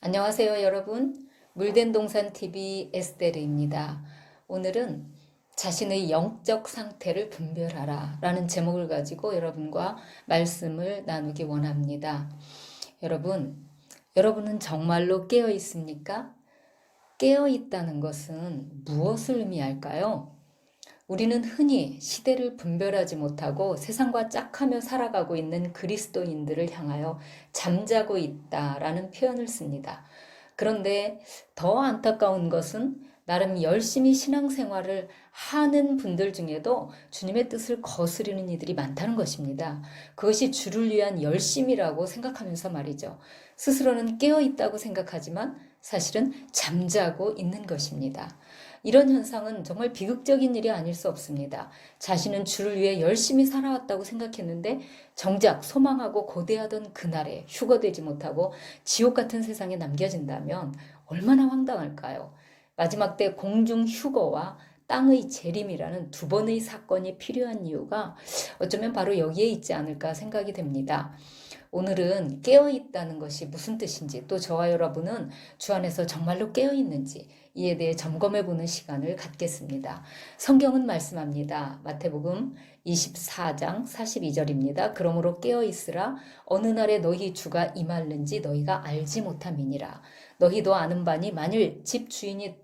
안녕하세요, 여러분. 물된 동산 TV 에스테르입니다. 오늘은 자신의 영적 상태를 분별하라 라는 제목을 가지고 여러분과 말씀을 나누기 원합니다. 여러분은 정말로 깨어 있습니까? 깨어 있다는 것은 무엇을 의미할까요? 우리는 흔히 시대를 분별하지 못하고 세상과 짝하며 살아가고 있는 그리스도인들을 향하여 잠자고 있다라는 표현을 씁니다. 그런데 더 안타까운 것은 나름 열심히 신앙생활을 하는 분들 중에도 주님의 뜻을 거스르는 이들이 많다는 것입니다. 그것이 주를 위한 열심이라고 생각하면서 말이죠. 스스로는 깨어 있다고 생각하지만 사실은 잠자고 있는 것입니다. 이런 현상은 정말 비극적인 일이 아닐 수 없습니다. 자신은 주를 위해 열심히 살아왔다고 생각했는데 정작 소망하고 고대하던 그날에 휴거되지 못하고 지옥 같은 세상에 남겨진다면 얼마나 황당할까요? 마지막 때 공중 휴거와 땅의 재림이라는 두 번의 사건이 필요한 이유가 어쩌면 바로 여기에 있지 않을까 생각이 됩니다. 오늘은 깨어있다는 것이 무슨 뜻인지, 또 저와 여러분은 주 안에서 정말로 깨어있는지 이에 대해 점검해보는 시간을 갖겠습니다. 성경은 말씀합니다. 마태복음 24장 42절입니다. 그러므로 깨어있으라. 어느 날에 너희 주가 임할는지 너희가 알지 못함이니라. 너희도 아는 바니 만일 집 주인이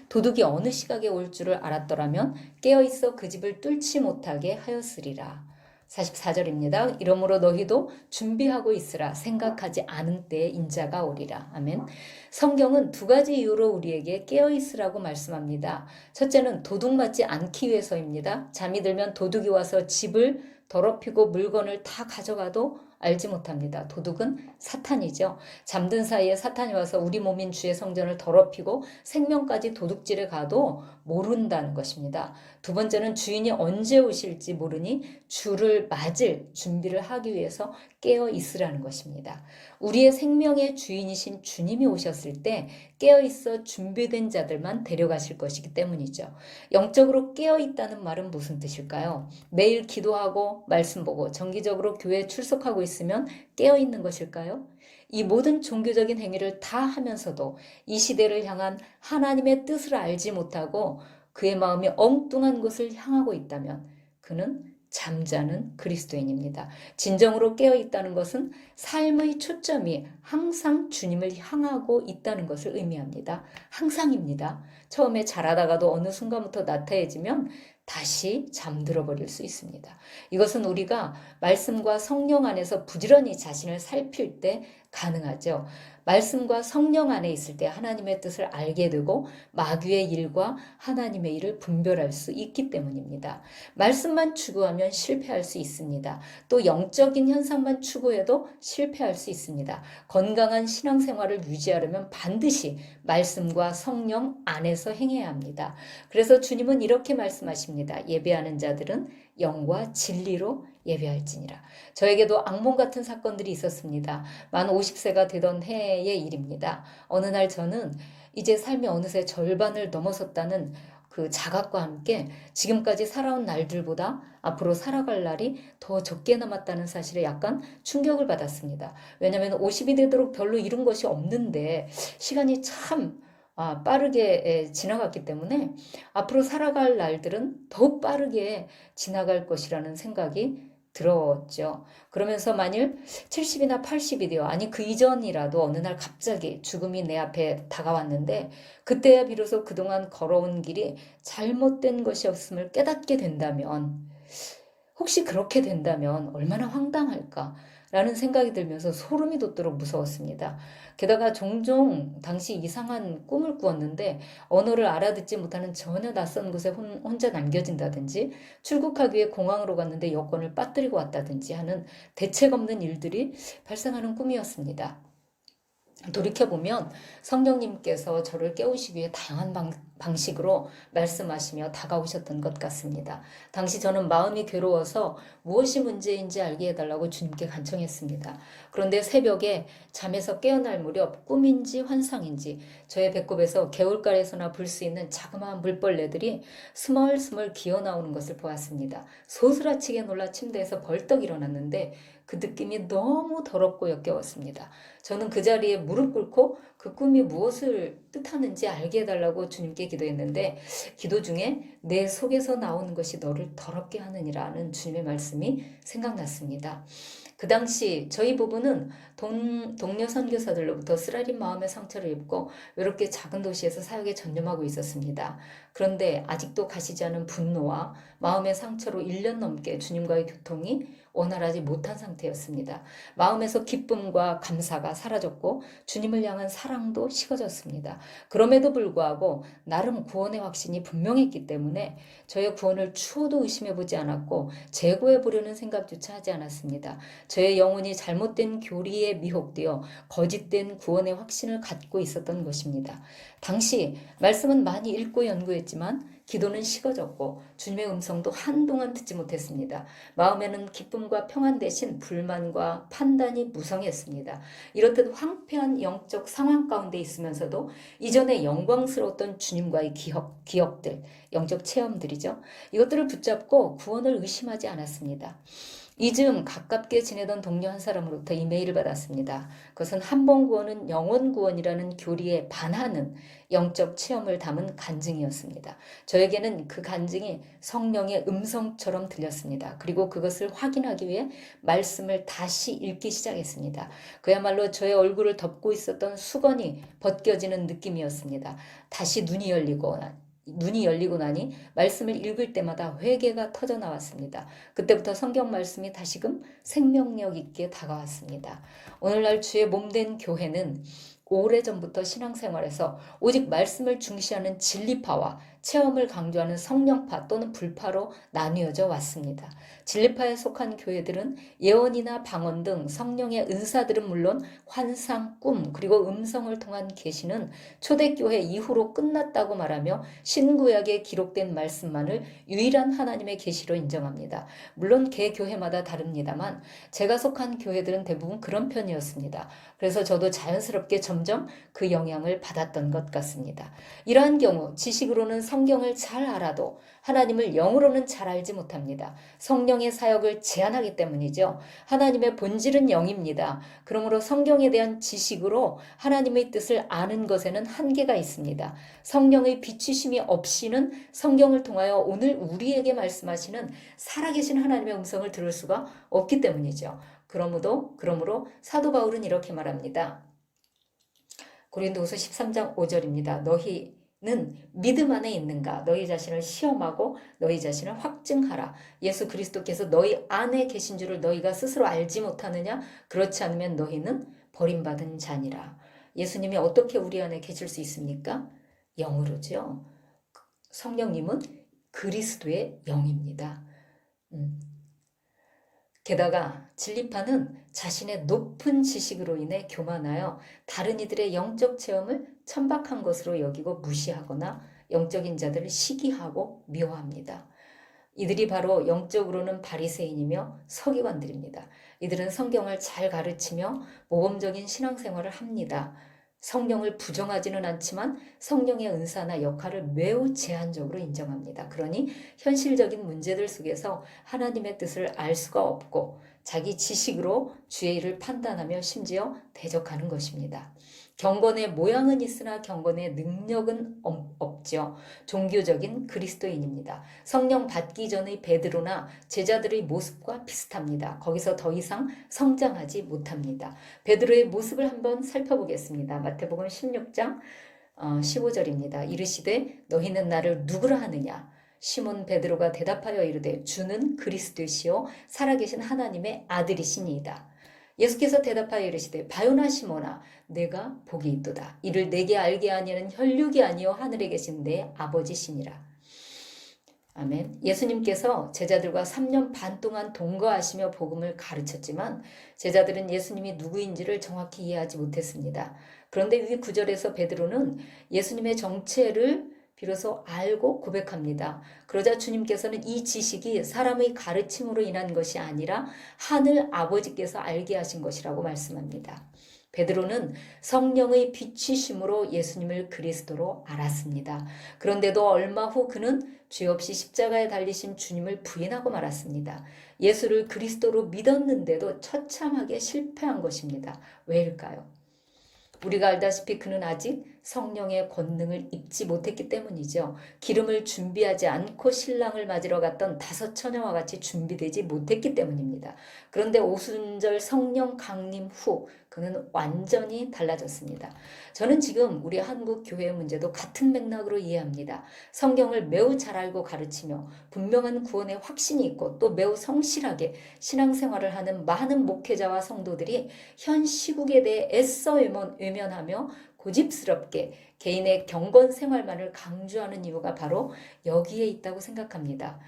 도둑이 어느 시각에 올 줄을 알았더라면 깨어있어 그 집을 뚫지 못하게 하였으리라. 44절입니다. 이러므로 너희도 준비하고 있으라. 생각하지 않은 때에 인자가 오리라. 아멘. 성경은 두 가지 이유로 우리에게 깨어있으라고 말씀합니다. 첫째는 도둑 맞지 않기 위해서입니다. 잠이 들면 도둑이 와서 집을 더럽히고 물건을 다 가져가도 알지 못합니다. 도둑은 사탄이죠. 잠든 사이에 사탄이 와서 우리 몸인 주의 성전을 더럽히고 생명까지 도둑질해 가도 모른다는 것입니다. 두 번째는 주인이 언제 오실지 모르니 주를 맞을 준비를 하기 위해서 깨어 있으라는 것입니다. 우리의 생명의 주인이신 주님이 오셨을 때 깨어 있어 준비된 자들만 데려가실 것이기 때문이죠. 영적으로 깨어 있다는 말은 무슨 뜻일까요? 매일 기도하고 말씀 보고 정기적으로 교회에 출석하고 있으면 깨어 있는 것일까요? 이 모든 종교적인 행위를 다 하면서도 이 시대를 향한 하나님의 뜻을 알지 못하고 그의 마음이 엉뚱한 곳을 향하고 있다면 그는 잠자는 그리스도인입니다. 진정으로 깨어 있다는 것은 삶의 초점이 항상 주님을 향하고 있다는 것을 의미합니다. 항상입니다. 처음에 잘하다가도 어느 순간부터 나태해지면 다시 잠들어 버릴 수 있습니다. 이것은 우리가 말씀과 성령 안에서 부지런히 자신을 살필 때 가능하죠. 말씀과 성령 안에 있을 때 하나님의 뜻을 알게 되고 마귀의 일과 하나님의 일을 분별할 수 있기 때문입니다. 말씀만 추구하면 실패할 수 있습니다. 또 영적인 현상만 추구해도 실패할 수 있습니다. 건강한 신앙생활을 유지하려면 반드시 말씀과 성령 안에서 행해야 합니다. 그래서 주님은 이렇게 말씀하십니다. 예배하는 자들은 영과 진리로 예배할지니라. 저에게도 악몽 같은 사건들이 있었습니다. 만 50세가 되던 해의 일입니다. 어느 날 저는 이제 삶의 어느새 절반을 넘어섰다는 그 자각과 함께 지금까지 살아온 날들보다 앞으로 살아갈 날이 더 적게 남았다는 사실에 약간 충격을 받았습니다. 왜냐하면 50이 되도록 별로 이룬 것이 없는데 시간이 참 빠르게 지나갔기 때문에 앞으로 살아갈 날들은 더욱 빠르게 지나갈 것이라는 생각이 들었죠. 그러면서 만일 70이나 80이 되어 아니 그 이전이라도 어느 날 갑자기 죽음이 내 앞에 다가왔는데 그때야 비로소 그동안 걸어온 길이 잘못된 것이었음을 깨닫게 된다면 혹시 그렇게 된다면 얼마나 황당할까? 라는 생각이 들면서 소름이 돋도록 무서웠습니다. 게다가 종종 당시 이상한 꿈을 꾸었는데 언어를 알아듣지 못하는 전혀 낯선 곳에 혼자 남겨진다든지 출국하기 위해 공항으로 갔는데 여권을 빠뜨리고 왔다든지 하는 대책 없는 일들이 발생하는 꿈이었습니다. 돌이켜보면 성령님께서 저를 깨우시기 위해 다양한 방식으로 말씀하시며 다가오셨던 것 같습니다. 당시 저는 마음이 괴로워서 무엇이 문제인지 알게 해달라고 주님께 간청했습니다. 그런데 새벽에 잠에서 깨어날 무렵 꿈인지 환상인지 저의 배꼽에서 개울가에서나 볼 수 있는 자그마한 물벌레들이 스멀스멀 기어나오는 것을 보았습니다. 소스라치게 놀라 침대에서 벌떡 일어났는데 그 느낌이 너무 더럽고 역겨웠습니다. 저는 그 자리에 무릎 꿇고 그 꿈이 무엇을 뜻하는지 알게 해달라고 주님께 기도했는데 기도 중에 내 속에서 나오는 것이 너를 더럽게 하느니라는 주님의 말씀이 생각났습니다. 그 당시 저희 부부는 동료 선교사들로부터 쓰라린 마음의 상처를 입고 외롭게 작은 도시에서 사역에 전념하고 있었습니다. 그런데 아직도 가시지 않은 분노와 마음의 상처로 1년 넘게 주님과의 교통이 원활하지 못한 상태였습니다. 마음에서 기쁨과 감사가 사라졌고 주님을 향한 사랑도 식어졌습니다. 그럼에도 불구하고 나름 구원의 확신이 분명했기 때문에 저의 구원을 추호도 의심해보지 않았고 재고해보려는 생각조차 하지 않았습니다. 저의 영혼이 잘못된 교리에 미혹되어 거짓된 구원의 확신을 갖고 있었던 것입니다. 당시 말씀은 많이 읽고 연구했지만 기도는 식어졌고 주님의 음성도 한동안 듣지 못했습니다. 마음에는 기쁨과 평안 대신 불만과 판단이 무성했습니다. 이렇듯 황폐한 영적 상황 가운데 있으면서도 이전에 영광스러웠던 주님과의 기억들, 영적 체험들이죠. 이것들을 붙잡고 구원을 의심하지 않았습니다. 이즈음 가깝게 지내던 동료 한 사람으로부터 이메일을 받았습니다. 그것은 한 번 구원은 영원 구원이라는 교리에 반하는 영적 체험을 담은 간증이었습니다. 저에게는 그 간증이 성령의 음성처럼 들렸습니다. 그리고 그것을 확인하기 위해 말씀을 다시 읽기 시작했습니다. 그야말로 저의 얼굴을 덮고 있었던 수건이 벗겨지는 느낌이었습니다. 다시 눈이 열리고 나니 말씀을 읽을 때마다 회개가 터져 나왔습니다. 그때부터 성경 말씀이 다시금 생명력 있게 다가왔습니다. 오늘날 주의 몸된 교회는 오래전부터 신앙생활에서 오직 말씀을 중시하는 진리파와 체험을 강조하는 성령파 또는 불파로 나뉘어져 왔습니다. 진리파에 속한 교회들은 예언이나 방언 등 성령의 은사들은 물론 환상, 꿈, 그리고 음성을 통한 계시는 초대교회 이후로 끝났다고 말하며 신구약에 기록된 말씀만을 유일한 하나님의 계시로 인정합니다. 물론 개 교회마다 다릅니다만 제가 속한 교회들은 대부분 그런 편이었습니다. 그래서 저도 자연스럽게 점점 그 영향을 받았던 것 같습니다. 이러한 경우 지식으로는 성경을 잘 알아도 하나님을 영으로는 잘 알지 못합니다. 성령의 사역을 제한하기 때문이죠. 하나님의 본질은 영입니다. 그러므로 성경에 대한 지식으로 하나님의 뜻을 아는 것에는 한계가 있습니다. 성령의 비추심이 없이는 성경을 통하여 오늘 우리에게 말씀하시는 살아계신 하나님의 음성을 들을 수가 없기 때문이죠. 그러므로 사도 바울은 이렇게 말합니다. 고린도후서 13장 5절입니다. 너희는 믿음 안에 있는가? 너희 자신을 시험하고 너희 자신을 확증하라. 예수 그리스도께서 너희 안에 계신 줄을 너희가 스스로 알지 못하느냐? 그렇지 않으면 너희는 버림받은 자니라. 예수님이 어떻게 우리 안에 계실 수 있습니까? 영으로죠. 성령님은 그리스도의 영입니다. 게다가 진리파는 자신의 높은 지식으로 인해 교만하여 다른 이들의 영적 체험을 천박한 것으로 여기고 무시하거나 영적인 자들을 시기하고 미워합니다. 이들이 바로 영적으로는 바리새인이며 서기관들입니다. 이들은 성경을 잘 가르치며 모범적인 신앙생활을 합니다. 성령을 부정하지는 않지만 성령의 은사나 역할을 매우 제한적으로 인정합니다. 그러니 현실적인 문제들 속에서 하나님의 뜻을 알 수가 없고 자기 지식으로 주의 일을 판단하며 심지어 대적하는 것입니다. 경건의 모양은 있으나 경건의 능력은 없죠. 종교적인 그리스도인입니다. 성령 받기 전의 베드로나 제자들의 모습과 비슷합니다. 거기서 더 이상 성장하지 못합니다. 베드로의 모습을 한번 살펴보겠습니다. 마태복음 16장 15절입니다. 이르시되 너희는 나를 누구라 하느냐? 시몬 베드로가 대답하여 이르되 주는 그리스도시요 살아계신 하나님의 아들이시니이다. 예수께서 대답하여 이르시되 바요나 시몬아 내가 복이 있도다. 이를 내게 알게 하니는 혈육이 아니요 하늘에 계신 내 아버지시니라. 아멘. 예수님께서 제자들과 3년 반 동안 동거하시며 복음을 가르쳤지만 제자들은 예수님이 누구인지를 정확히 이해하지 못했습니다. 그런데 위 9절에서 베드로는 예수님의 정체를 비로소 알고 고백합니다. 그러자 주님께서는 이 지식이 사람의 가르침으로 인한 것이 아니라 하늘 아버지께서 알게 하신 것이라고 말씀합니다. 베드로는 성령의 빛이심으로 예수님을 그리스도로 알았습니다. 그런데도 얼마 후 그는 죄 없이 십자가에 달리신 주님을 부인하고 말았습니다. 예수를 그리스도로 믿었는데도 처참하게 실패한 것입니다. 왜일까요? 우리가 알다시피 그는 아직 성령의 권능을 입지 못했기 때문이죠. 기름을 준비하지 않고 신랑을 맞으러 갔던 5 처녀와 같이 준비되지 못했기 때문입니다. 그런데 오순절 성령 강림 후 그는 완전히 달라졌습니다. 저는 지금 우리 한국 교회의 문제도 같은 맥락으로 이해합니다. 성경을 매우 잘 알고 가르치며 분명한 구원의 확신이 있고 또 매우 성실하게 신앙생활을 하는 많은 목회자와 성도들이 현 시국에 대해 애써 외면하며 고집스럽게 개인의 경건 생활만을 강조하는 이유가 바로 여기에 있다고 생각합니다.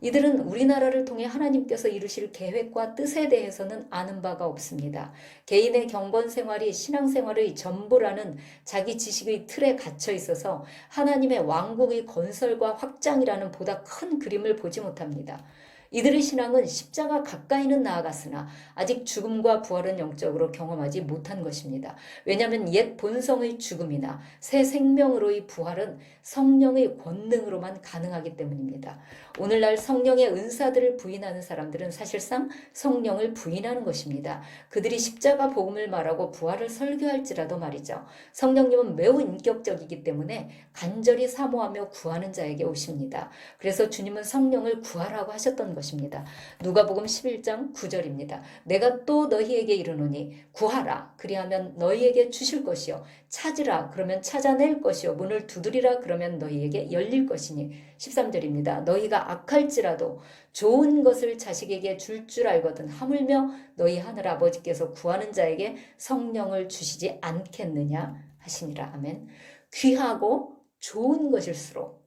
이들은 우리나라를 통해 하나님께서 이루실 계획과 뜻에 대해서는 아는 바가 없습니다. 개인의 경건 생활이 신앙생활의 전부라는 자기 지식의 틀에 갇혀 있어서 하나님의 왕국의 건설과 확장이라는 보다 큰 그림을 보지 못합니다. 이들의 신앙은 십자가 가까이는 나아갔으나 아직 죽음과 부활은 영적으로 경험하지 못한 것입니다. 왜냐하면 옛 본성의 죽음이나 새 생명으로의 부활은 성령의 권능으로만 가능하기 때문입니다. 오늘날 성령의 은사들을 부인하는 사람들은 사실상 성령을 부인하는 것입니다. 그들이 십자가 복음을 말하고 부활을 설교할지라도 말이죠. 성령님은 매우 인격적이기 때문에 간절히 사모하며 구하는 자에게 오십니다. 그래서 주님은 성령을 구하라고 하셨던 것입니다. 누가복음 11장 9절입니다. 내가 또 너희에게 이르노니 구하라 그리하면 너희에게 주실 것이요 찾으라 그러면 찾아낼 것이요 문을 두드리라 그러면 너희에게 열릴 것이니 13절입니다. 너희가 악할지라도 좋은 것을 자식에게 줄 줄 알거든 하물며 너희 하늘 아버지께서 구하는 자에게 성령을 주시지 않겠느냐 하시니라. 아멘. 귀하고 좋은 것일수록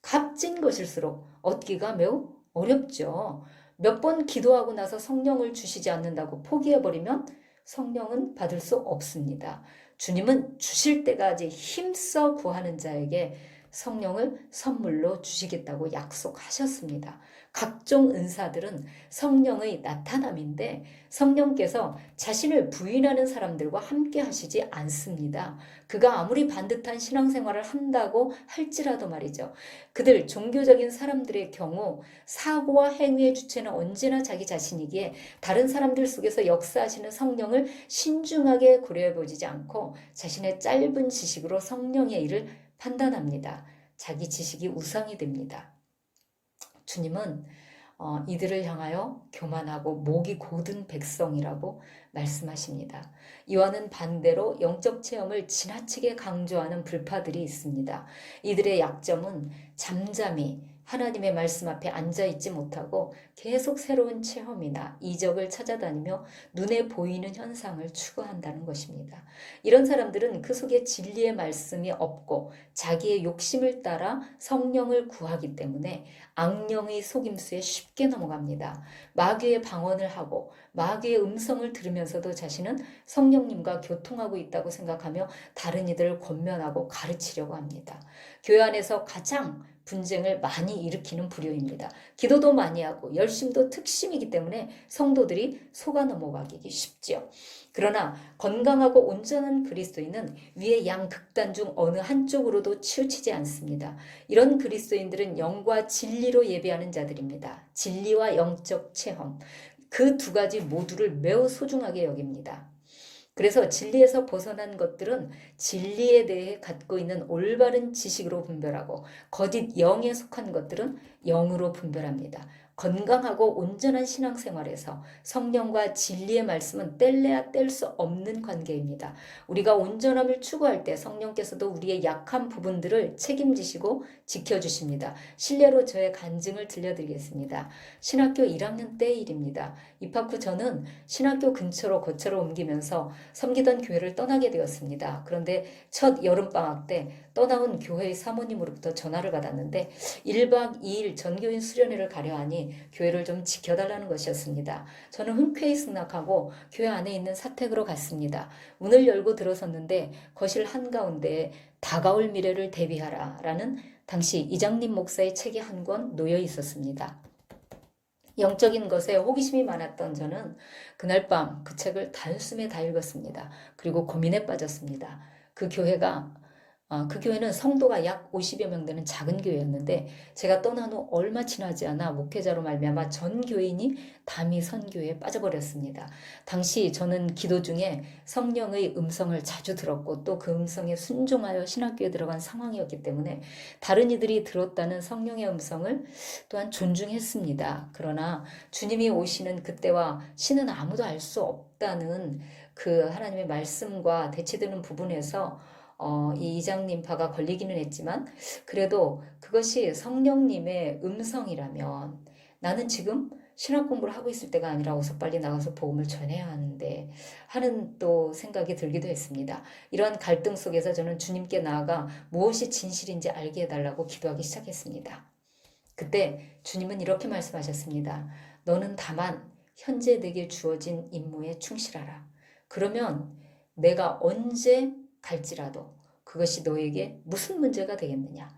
값진 것일수록 얻기가 매우 어렵죠. 몇 번 기도하고 나서 성령을 주시지 않는다고 포기해버리면 성령은 받을 수 없습니다. 주님은 주실 때까지 힘써 구하는 자에게 성령을 선물로 주시겠다고 약속하셨습니다. 각종 은사들은 성령의 나타남인데 성령께서 자신을 부인하는 사람들과 함께 하시지 않습니다. 그가 아무리 반듯한 신앙생활을 한다고 할지라도 말이죠. 그들 종교적인 사람들의 경우 사고와 행위의 주체는 언제나 자기 자신이기에 다른 사람들 속에서 역사하시는 성령을 신중하게 고려해보지 않고 자신의 짧은 지식으로 성령의 일을 판단합니다. 자기 지식이 우상이 됩니다. 주님은 이들을 향하여 교만하고 목이 곧은 백성이라고 말씀하십니다. 이와는 반대로 영적 체험을 지나치게 강조하는 불파들이 있습니다. 이들의 약점은 잠잠히 하나님의 말씀 앞에 앉아있지 못하고 계속 새로운 체험이나 이적을 찾아다니며 눈에 보이는 현상을 추구한다는 것입니다. 이런 사람들은 그 속에 진리의 말씀이 없고 자기의 욕심을 따라 성령을 구하기 때문에 악령의 속임수에 쉽게 넘어갑니다. 마귀의 방언을 하고 마귀의 음성을 들으면서도 자신은 성령님과 교통하고 있다고 생각하며 다른 이들을 권면하고 가르치려고 합니다. 교회 안에서 가장 분쟁을 많이 일으키는 부류입니다. 기도도 많이 하고 열심도 특심이기 때문에 성도들이 속아 넘어가기 쉽죠. 그러나 건강하고 온전한 그리스도인은 위의 양극단 중 어느 한쪽으로도 치우치지 않습니다. 이런 그리스도인들은 영과 진리로 예배하는 자들입니다. 진리와 영적 체험, 그 2가지 모두를 매우 소중하게 여깁니다. 그래서 진리에서 벗어난 것들은 진리에 대해 갖고 있는 올바른 지식으로 분별하고 거짓 영에 속한 것들은 영으로 분별합니다. 건강하고 온전한 신앙생활에서 성령과 진리의 말씀은 뗄래야 뗄 수 없는 관계입니다. 우리가 온전함을 추구할 때 성령께서도 우리의 약한 부분들을 책임지시고 지켜주십니다. 실례로 저의 간증을 들려드리겠습니다. 신학교 1학년 때의 일입니다. 입학 후 저는 신학교 근처로 거처로 옮기면서 섬기던 교회를 떠나게 되었습니다. 그런데 첫 여름방학 때 떠나온 교회의 사모님으로부터 전화를 받았는데 1박 2일 전교인 수련회를 가려 하니 교회를 좀 지켜달라는 것이었습니다. 저는 흔쾌히 승낙하고 교회 안에 있는 사택으로 갔습니다. 문을 열고 들어섰는데 거실 한가운데에 다가올 미래를 대비하라 라는 당시 이장림 목사의 책이 한 권 놓여 있었습니다. 영적인 것에 호기심이 많았던 저는 그날 밤 그 책을 단숨에 다 읽었습니다. 그리고 고민에 빠졌습니다. 그 교회가 그 교회는 성도가 약 50여 명 되는 작은 교회였는데 제가 떠난 후 얼마 지나지 않아 목회자로 말미암아 전 교인이 담이 선교에 빠져버렸습니다. 당시 저는 기도 중에 성령의 음성을 자주 들었고 또 그 음성에 순종하여 신학교에 들어간 상황이었기 때문에 다른 이들이 들었다는 성령의 음성을 또한 존중했습니다. 그러나 주님이 오시는 그때와 신은 아무도 알 수 없다는 그 하나님의 말씀과 대치되는 부분에서 이 이장님파가 걸리기는 했지만 그래도 그것이 성령님의 음성이라면 나는 지금 신학 공부를 하고 있을 때가 아니라 어서 빨리 나가서 복음을 전해야 하는데 하는 또 생각이 들기도 했습니다. 이러한 갈등 속에서 저는 주님께 나아가 무엇이 진실인지 알게 해달라고 기도하기 시작했습니다. 그때 주님은 이렇게 말씀하셨습니다. 너는 다만 현재 내게 주어진 임무에 충실하라. 그러면 내가 언제 갈지라도 그것이 너에게 무슨 문제가 되겠느냐.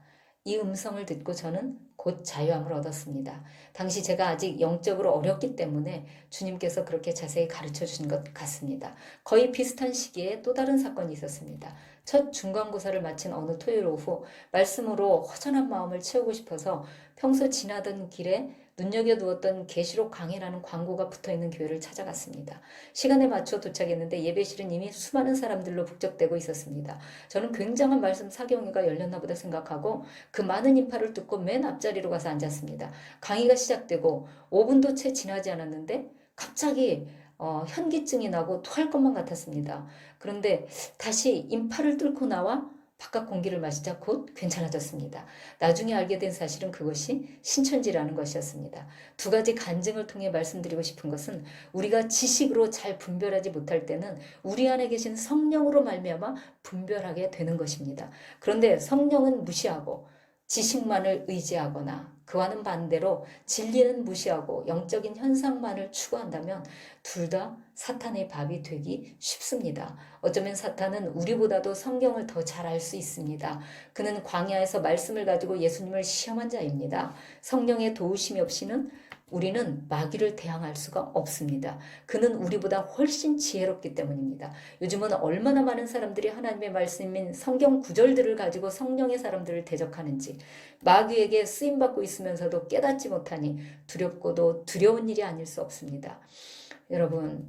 이 음성을 듣고 저는 곧 자유함을 얻었습니다. 당시 제가 아직 영적으로 어렸기 때문에 주님께서 그렇게 자세히 가르쳐 주신 것 같습니다. 거의 비슷한 시기에 또 다른 사건이 있었습니다. 첫 중간고사를 마친 어느 토요일 오후 말씀으로 허전한 마음을 채우고 싶어서 평소 지나던 길에 눈여겨두었던 계시록 강해라는 광고가 붙어있는 교회를 찾아갔습니다. 시간에 맞춰 도착했는데 예배실은 이미 수많은 사람들로 북적대고 있었습니다. 저는 굉장한 말씀 사경회가 열렸나 보다 생각하고 그 많은 인파를 뚫고 맨 앞자리로 가서 앉았습니다. 강의가 시작되고 5분도 채 지나지 않았는데 갑자기 현기증이 나고 토할 것만 같았습니다. 그런데 다시 인파를 뚫고 나와 바깥 공기를 마시자 곧 괜찮아졌습니다. 나중에 알게 된 사실은 그것이 신천지라는 것이었습니다. 두 가지 간증을 통해 말씀드리고 싶은 것은 우리가 지식으로 잘 분별하지 못할 때는 우리 안에 계신 성령으로 말미암아 분별하게 되는 것입니다. 그런데 성령은 무시하고 지식만을 의지하거나 그와는 반대로 진리는 무시하고 영적인 현상만을 추구한다면 둘 다 사탄의 밥이 되기 쉽습니다. 어쩌면 사탄은 우리보다도 성경을 더 잘 알 수 있습니다. 그는 광야에서 말씀을 가지고 예수님을 시험한 자입니다. 성령의 도우심이 없이는 우리는 마귀를 대항할 수가 없습니다. 그는 우리보다 훨씬 지혜롭기 때문입니다. 요즘은 얼마나 많은 사람들이 하나님의 말씀인 성경 구절들을 가지고 성령의 사람들을 대적하는지 마귀에게 쓰임받고 있으면서도 깨닫지 못하니 두렵고도 두려운 일이 아닐 수 없습니다.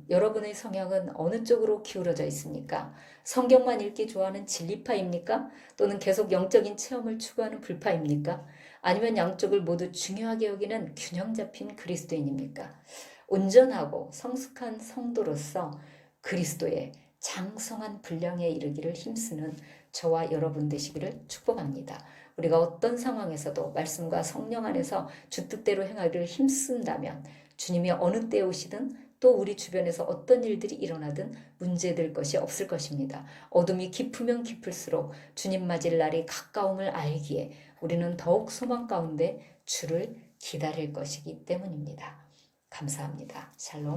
여러분의 성향은 어느 쪽으로 기울어져 있습니까? 성경만 읽기 좋아하는 진리파입니까? 또는 계속 영적인 체험을 추구하는 불파입니까? 아니면 양쪽을 모두 중요하게 여기는 균형 잡힌 그리스도인입니까? 온전하고 성숙한 성도로서 그리스도의 장성한 분량에 이르기를 힘쓰는 저와 여러분 되시기를 축복합니다. 우리가 어떤 상황에서도 말씀과 성령 안에서 주 뜻대로 행하기를 힘쓴다면 주님이 어느 때에 오시든 또 우리 주변에서 어떤 일들이 일어나든 문제될 것이 없을 것입니다. 어둠이 깊으면 깊을수록 주님 맞을 날이 가까움을 알기에 우리는 더욱 소망 가운데 주를 기다릴 것이기 때문입니다. 감사합니다. 샬롬.